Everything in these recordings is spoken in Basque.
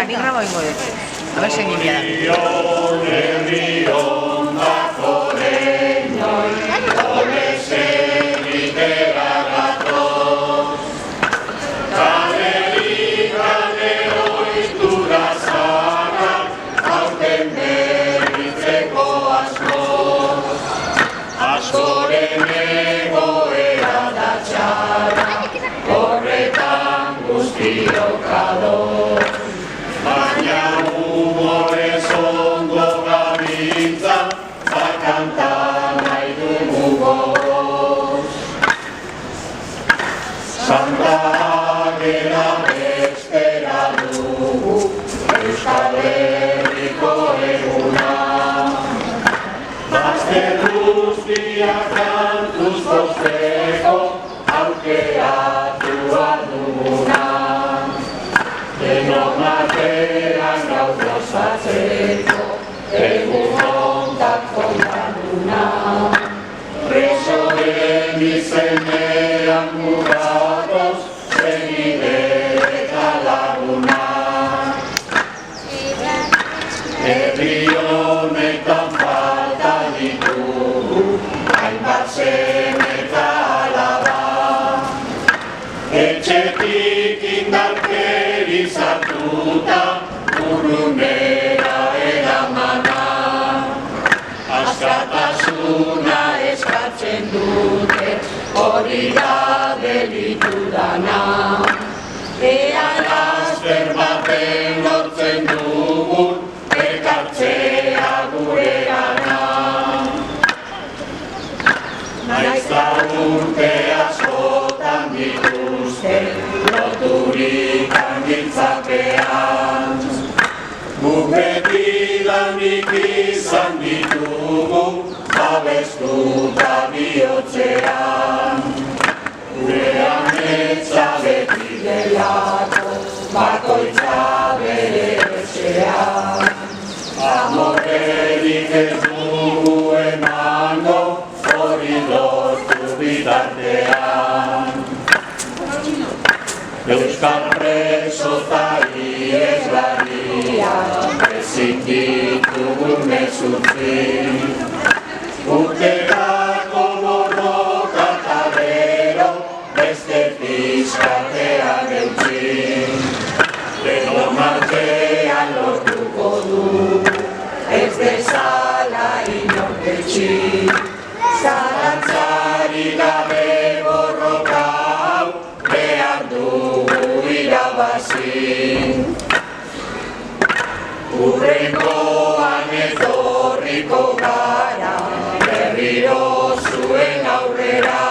Venga, ni grabo ingo dut. A ver, zein india Askoren egoera da txarra, horretan guztiok ados. Baina humorez ondo gabiltza, bakanta nahi dugu gogoz. Santa Agera bestera dugu, Euskal Herriko eguna. Bazter guztiak kantuz pozteko aukeratu alduguna. Denok artean gaur gozatzeko egun hontan kontaduna. Presoen izenean mugatoz zenide eta laguna. Herri honetan falta ditugu hainbat seme eta alaba. Etxetik indarkeriz hartuta urrunera eramana. Askatasuna eskatzen dute hori da delitu dana. Ea laster baten lortzen dugun ekartzea gure gana. Naizta urte askotan dituzte loturik angintzapean. Guk beti lanik izan ditugu babestuta bihotzean. Gure ametsa beti delako bakoitza bere etxean. Amorrerik ez dugu emango hori lortu bitartean. Euskal preso eta iheslariak ezin ditugun mezutzi. Urterako borroka eta gero beste pizkatean eutzi. Denon artean lortuko dugu, ez dezala inorketxi. Zalantzarik gabe borroka hau behar dugu irabazi. Hurrengoan etorriko gara berriro zuen aurrera.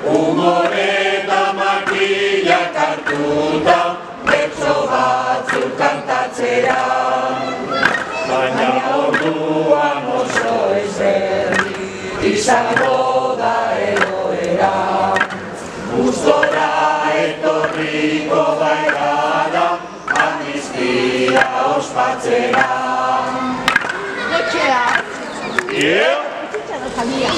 Humore eta makilak hartuta bertso batzuk kantatzera. Baina orduan oso ezberri izango da egoera. Gustora etorriko baigara amnistia ospatzera. Etxea. Yeah. Etxea da familia.